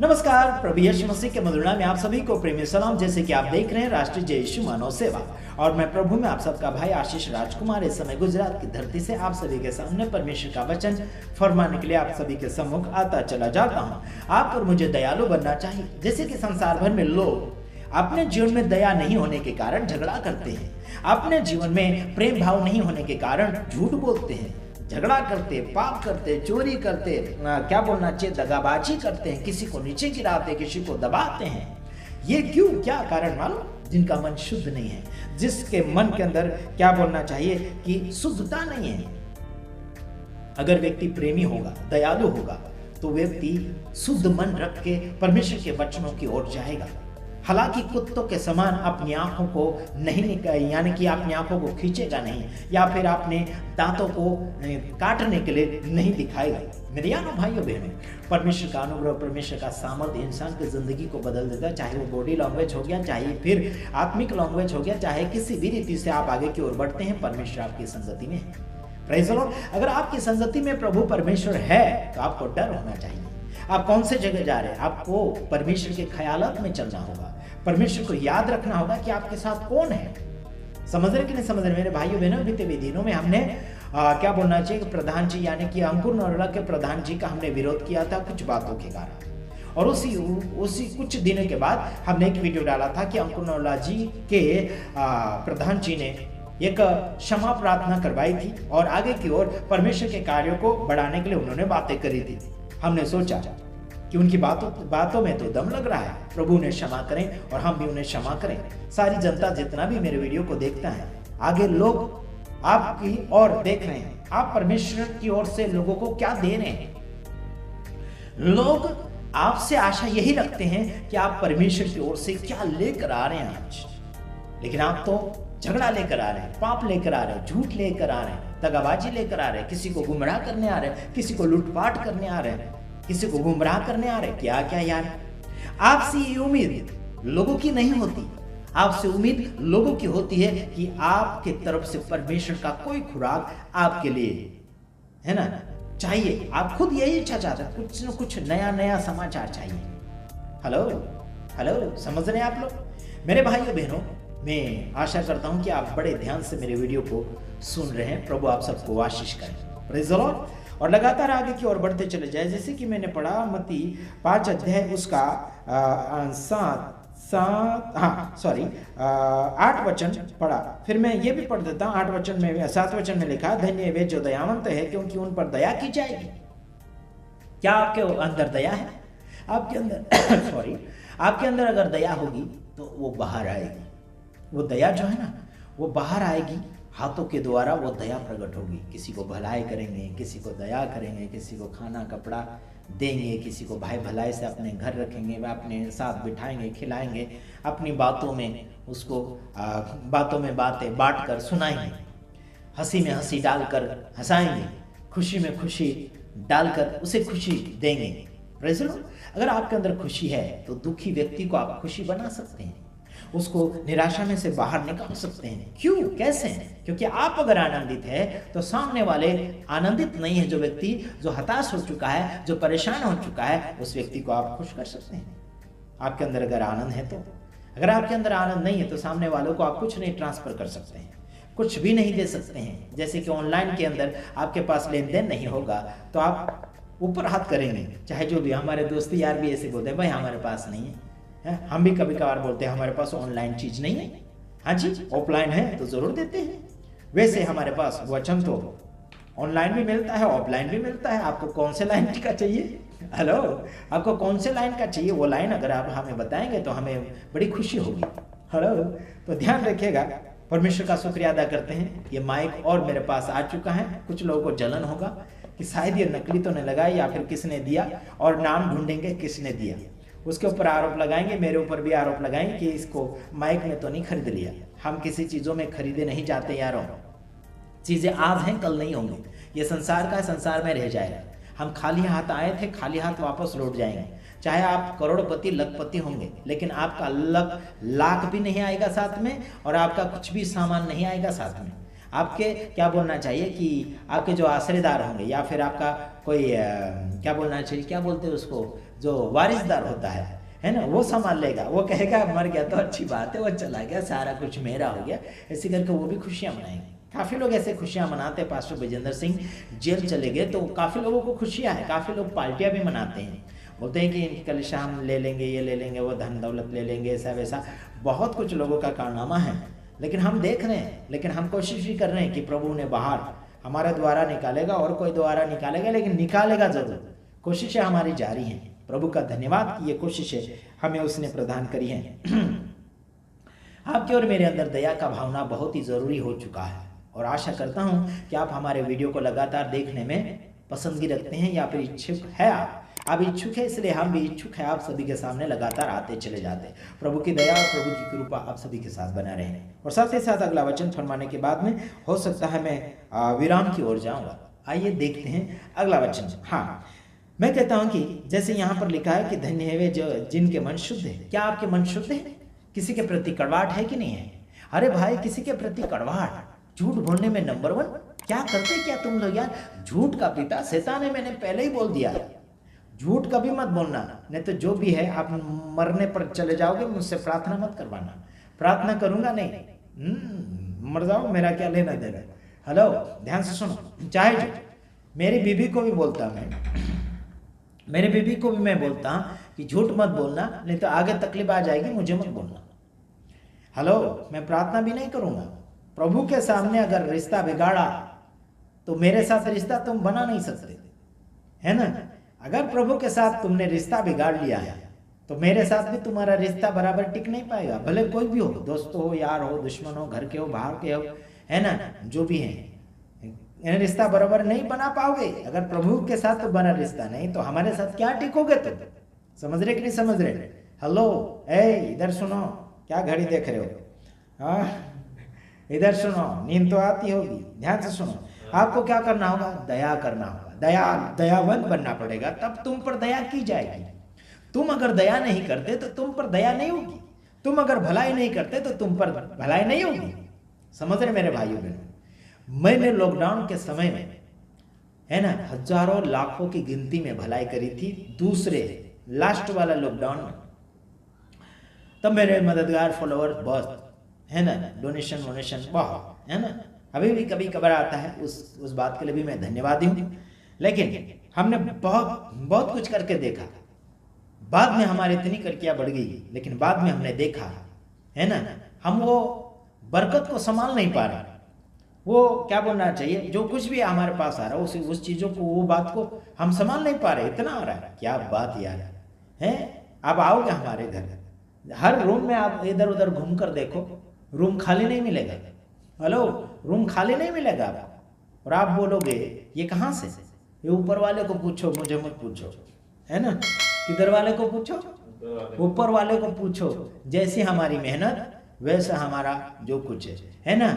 नमस्कार, प्रभु यीशु मसीह के मधुर नाम में आप सभी को प्रेमी सलाम। जैसे कि आप देख रहे हैं राष्ट्रीय जय यीशु मानव सेवा और मैं प्रभु में आप सबका भाई आशीष राजकुमार इस समय गुजरात की धरती से आप सभी के सामने परमेश्वर का वचन फरमाने के लिए आप सभी के सम्मुख आता चला जाता हूँ। आप और मुझे दयालु बनना चाहिए। जैसे कि संसार भर में लोग अपने जीवन में दया नहीं होने के कारण झगड़ा करते हैं, अपने जीवन में प्रेम भाव नहीं होने के कारण झूठ बोलते हैं, झगड़ा करते, पाप करते, चोरी करते, क्या बोलना चाहिए, दगाबाजी करते हैं, किसी को नीचे गिराते, किसी को दबाते हैं। ये क्यों, क्या कारण मालूम? जिनका मन शुद्ध नहीं है, जिसके मन के अंदर क्या बोलना चाहिए कि शुद्धता नहीं है। अगर व्यक्ति प्रेमी होगा, दयालु होगा, तो व्यक्ति शुद्ध मन रख के परमेश्वर के वचनों की ओर जाएगा। हालांकि कुत्तों के समान अपनी आंखों को नहीं, यानी कि अपनी आंखों को खींचेगा नहीं, या फिर अपने दांतों को काटने के लिए नहीं दिखाएगा। मेरे यानो भाइयों बहनों, परमेश्वर का अनुग्रह, परमेश्वर का सामर्थ्य इंसान की जिंदगी को बदल देता है। चाहे वो बॉडी लैंग्वेज हो गया, चाहे फिर आत्मिक लैंग्वेज हो गया, चाहे किसी भी रीति से आप आगे की ओर बढ़ते हैं, परमेश्वर आपकी संगति में है। Praise the Lord. अगर आपकी संगति में प्रभु परमेश्वर है तो आपको डर होना चाहिए। आप कौन से जगह जा रहे हैं, आपको परमेश्वर के ख्यालात में चलना होगा। परमेश्वर को याद रखना होगा कि आपके साथ कौन है। समझ रहे कि नहीं समझ रहे मेरे भाइयों बहनों? बीते हुए दिनों में हमने क्या बोलना चाहिए, प्रधान जी यानी कि अंकुर नरोला के प्रधान जी का हमने विरोध किया था कुछ बातों के कारण, और उसी कुछ दिनों के बाद हमने एक वीडियो डाला था कि अंकुर नरोला जी के प्रधान जी ने एक क्षमा प्रार्थना करवाई थी और आगे की ओर परमेश्वर के कार्यों को बढ़ाने के लिए उन्होंने बातें करी थी। हमने सोचा कि उनकी बातों में तो दम लग रहा है, प्रभु उन्हें क्षमा करें और हम भी उन्हें क्षमा करें। सारी जनता जितना भी मेरे वीडियो को देखता है, आगे लोग आपकी ओर देख रहे हैं, आप परमेश्वर की ओर से लोगों को क्या दे रहे हैं। लोग आपसे आशा यही रखते हैं कि आप परमेश्वर की ओर से क्या लेकर आ रहे हैं आज, लेकिन आप तो झगड़ा लेकर आ रहे हैं, पाप लेकर आ रहे हैं, झूठ लेकर आ रहे हैं, दगाबाजी लेकर आ रहे हैं, किसी को गुमराह करने आ रहे हैं, किसी को लूटपाट करने आ रहे हैं, किसी को गुमराह करने आ रहे हैं। क्या क्या यार, आपसे ये उम्मीद लोगों की नहीं होती। आपसे उम्मीद लोगों की होती है कि आपके तरफ से परमेश्वर का कोई खुराक आपके लिए है ना चाहिए। आप खुद यही इच्छा चाहते हैं, कुछ न कुछ नया नया समाचार चाहिए। हेलो हेलो, समझ रहे हैं आप लोग? मेरे भाइयों बहनों, मैं आशा करता हूं कि आप बड़े ध्यान से मेरे वीडियो को सुन रहे हैं। प्रभु आप सबको आशीष करें। Praise the Lord. और लगातार आगे की ओर बढ़ते चले जाए। जैसे कि मैंने पढ़ा मत्ती 5 अध्याय उसका 8 वचन पढ़ा। फिर मैं ये भी पढ़ देता हूँ 8 वचन में, 7 वचन में लिखा, धन्य वे जो दयावंत है क्योंकि उन पर दया की जाएगी। क्या आपके अंदर दया है? आपके अंदर आपके अंदर अगर दया होगी तो वो बाहर आएगी। वो दया जो है ना, वो बाहर आएगी। हाथों के द्वारा वो दया प्रकट होगी। किसी को भलाई करेंगे, किसी को दया करेंगे, किसी को खाना कपड़ा देंगे, किसी को भाई भलाई से अपने घर रखेंगे, वह अपने साथ बिठाएंगे, खिलाएंगे, अपनी बातों में उसको बातों में बातें बांट कर सुनाएंगे, हंसी में हंसी डालकर हंसाएंगे, खुशी में खुशी डालकर उसे खुशी देंगे। Praise the Lord. अगर आपके अंदर खुशी है तो दुखी व्यक्ति को आप खुशी बना सकते हैं, उसको निराशा में से बाहर निकाल सकते हैं। क्यों, कैसे? क्योंकि आप अगर आनंदित है तो सामने वाले आनंदित नहीं है। जो व्यक्ति जो हताश हो चुका है, जो परेशान हो चुका है, उस व्यक्ति को आप खुश कर सकते हैं। आपके अंदर अगर आनंद है तो। अगर आपके अंदर आनंद नहीं है तो सामने वालों को आप कुछ नहीं ट्रांसफर कर सकते हैं, कुछ भी नहीं दे सकते हैं। जैसे कि ऑनलाइन के अंदर आपके पास लेन देन नहीं होगा तो आप ऊपर हाथ करेंगे। चाहे जो भी, हमारे दोस्त यार भी ऐसे बोलते हैं, भाई हमारे पास नहीं है। हम भी कभी कभार बोलते हैं हमारे पास ऑनलाइन चीज नहीं है। हाँ जी, ऑफलाइन है तो जरूर देते हैं। वैसे हमारे पास वचन तो ऑनलाइन भी मिलता है, ऑफलाइन भी मिलता है। आपको कौन से लाइन का चाहिए? हेलो, आपको कौन से लाइन का चाहिए? वो लाइन अगर आप हमें बताएंगे तो हमें बड़ी खुशी होगी। हेलो, तो ध्यान रखिएगा। परमेश्वर का शुक्रिया अदा करते हैं। ये माइक और मेरे पास आ चुका है। कुछ लोगों को जलन होगा कि शायद ये नकली तो नहीं लगा या फिर किसने दिया, और नाम ढूंढेंगे किसने दिया, उसके ऊपर आरोप लगाएंगे, मेरे ऊपर भी आरोप लगाएंगे कि इसको माइक में तो नहीं खरीद लिया। हम किसी चीज़ों में खरीदे नहीं जाते यारों। चीज़ें आज हैं कल नहीं होंगी। ये संसार का है, संसार में रह जाएगा। हम खाली हाथ आए थे, खाली हाथ वापस लौट जाएंगे। चाहे आप करोड़पति लखपति होंगे, लेकिन आपका लाख भी नहीं आएगा साथ में, और आपका कुछ भी सामान नहीं आएगा साथ में। आपके क्या बोलना चाहिए कि आपके जो आश्रयदार होंगे, या फिर आपका कोई क्या बोलना चाहिए, क्या बोलते हैं उसको, जो वारिसदार होता है ना, वो संभाल लेगा। वो कहेगा मर गया तो अच्छी बात है, वो चला गया, सारा कुछ मेरा हो गया, ऐसे करके वो भी खुशियाँ मनाएंगे। काफ़ी लोग ऐसे खुशियाँ मनाते हैं। पास्टर विजेंद्र सिंह जेल चले गए तो काफ़ी लोगों को खुशियाँ हैं, काफ़ी लोग पार्टियाँ भी मनाते हैं, बोलते हैं कि इनकी कलिशा हम ले लेंगे, ये ले लेंगे, वो धन दौलत ले लेंगे, ऐसा वैसा बहुत कुछ लोगों का कारनामा है। लेकिन हम देख रहे हैं, लेकिन हम कोशिश भी कर रहे हैं कि प्रभु उन्हें बाहर हमारे द्वारा निकालेगा, और कोई द्वारा निकालेगा, लेकिन निकालेगा जरूर। कोशिशें हमारी जारी हैं। प्रभु का धन्यवाद कि ये कोशिशें हमें उसने प्रदान करी हैं। आपके और मेरे अंदर दया का भावना बहुत ही ज़रूरी हो चुका है, और आशा करता हूँ कि आप हमारे वीडियो को लगातार देखने में पसंदगी रखते हैं, या फिर इच्छुक है आप इच्छुक है, इसलिए हम भी इच्छुक है आप सभी के सामने लगातार आते चले जाते हैं। प्रभु की दया और प्रभु की कृपा आप सभी के साथ बना रहे। और साथ ही साथ अगला वचन फरमाने के बाद में हो सकता है मैं विराम की ओर जाऊंगा। आइए देखते हैं अगला वचन। हाँ, मैं कहता हूं कि जैसे यहाँ पर लिखा है कि धन्य है वे जो जिनके मन शुद्ध है। क्या आपके मन शुद्ध है? किसी के प्रति कड़वाहट है कि नहीं है? अरे भाई, किसी के प्रति कड़वाहट, झूठ बोलने में नंबर 1। क्या करते क्या तुम लोग यार? झूठ का पिता शैतान है, मैंने पहले ही बोल दिया। झूठ कभी मत बोलना, नहीं तो जो भी है आप मरने पर चले जाओगे। मुझसे प्रार्थना मत करवाना। प्रार्थना करूंगा नहीं, मर जाओ, मेरा क्या लेना देना। हेलो, ध्यान से सुनो। चाहे जो मेरी बीबी को भी बोलता, मेरी बीबी को भी मैं बोलता कि झूठ मत बोलना, नहीं तो आगे तकलीफ आ जाएगी, मुझे मत बोलना। हेलो, मैं प्रार्थना भी नहीं करूंगा। प्रभु के सामने अगर रिश्ता बिगाड़ा तो मेरे साथ रिश्ता तुम बना नहीं सकते, है ना। अगर प्रभु के साथ तुमने रिश्ता बिगाड़ लिया है तो मेरे साथ भी तुम्हारा रिश्ता बराबर टिक नहीं पाएगा। भले कोई भी हो, दोस्त हो, यार हो, दुश्मन हो, घर के हो, बाहर के हो, है ना, जो भी है, रिश्ता बराबर नहीं बना पाओगे। अगर प्रभु के साथ तो बना रिश्ता नहीं तो हमारे साथ क्या टिकोगे तुम? समझ रहे कि नहीं समझ रहे? हेलो, इधर सुनो, क्या घड़ी देख रहे हो? हाँ, इधर सुनो, नींद तो आती होगी, ध्यान से सुनो। आपको क्या करना होगा? दया करना होगा, दयावंत बनना पड़ेगा, तब तुम पर दया की जाएगी। तुम अगर दया नहीं करते तो तुम पर दया नहीं होगी। तुम अगर भलाई नहीं करते तो तुम पर भलाई नहीं होगी। समझ रहे मेरे भाइयों बहनों? मैंने लॉकडाउन के समय में, है ना, हजारों लाखों की गिनती में भलाई करी थी। दूसरे लास्ट वाला लॉकडाउन में तब मेरे मददगार फॉलोअर बहुत, है ना, डोनेशन बहुत, है ना। अभी भी कभी कभार आता है, उस बात के लिए भी मैं धन्यवादी हूँ। लेकिन हमने बहुत कुछ करके देखा। बाद में हमारी इतनी करकियाँ बढ़ गई, लेकिन बाद में हमने देखा, है ना, हम वो बरकत को संभाल नहीं पा रहे। वो क्या बोलना चाहिए, जो कुछ भी हमारे पास आ रहा है उस चीज़ों को, वो बात को हम संभाल नहीं पा रहे। इतना आ रहा है, क्या बात यार है। आप आओगे हमारे घर, हर रूम में आप इधर उधर घूम कर देखो, रूम खाली नहीं मिलेगा। हेलो, रूम खाली नहीं मिलेगा आपको। और आप बोलोगे ये कहाँ से? ये ऊपर वाले को पूछो, मुझे मत पूछो, है ना। किधर वाले को पूछो? ऊपर वाले को पूछो। जैसी हमारी मेहनत वैसा हमारा जो कुछ है ना।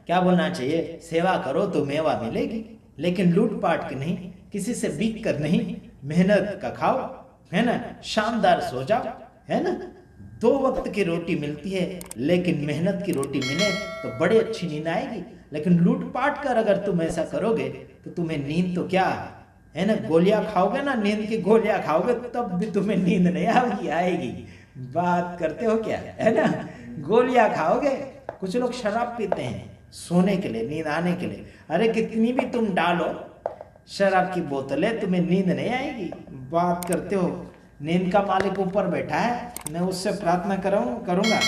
क्या बोलना चाहिए? सेवा करो तो मेवा मिलेगी, लेकिन लूट पाट के नहीं, किसी से बिक कर नहीं, मेहनत का खाओ, है ना, शानदार सो जाओ, है ना। 2 वक्त की रोटी मिलती है, लेकिन मेहनत की रोटी मिले तो बड़ी अच्छी नींद आएगी। लेकिन लूट पाट कर अगर तुम ऐसा करोगे तो तुम्हें नींद तो क्या, है ना, गोलियां खाओगे ना, नींद की गोलियां खाओगे तब भी तुम्हें नींद नहीं आएगी। बात करते हो क्या, है ना। गोलियां खाओगे। कुछ लोग शराब पीते हैं सोने के लिए, नींद आने के लिए। अरे कितनी भी तुम डालो शराब की बोतलें, तुम्हें नींद नहीं आएगी। बात करते हो। नींद का मालिक ऊपर बैठा है, मैं उससे प्रार्थना करूंगा,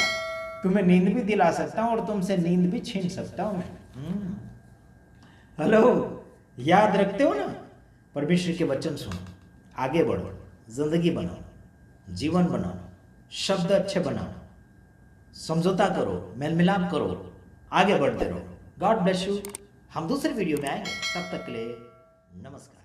तुम्हें नींद भी दिला सकता हूँ और तुमसे नींद भी छीन सकता हूँ मैं। हेलो, याद रखते हो ना? परमेश्वर के वचन सुनो, आगे बढ़ो, जिंदगी बनाओ, जीवन बनाओ, शब्द अच्छे बनाओ, समझौता करो, मेल मिलाप करो, आगे बढ़ते रहो। God bless you. हम दूसरे वीडियो में आएंगे, तब तक के लिए नमस्कार।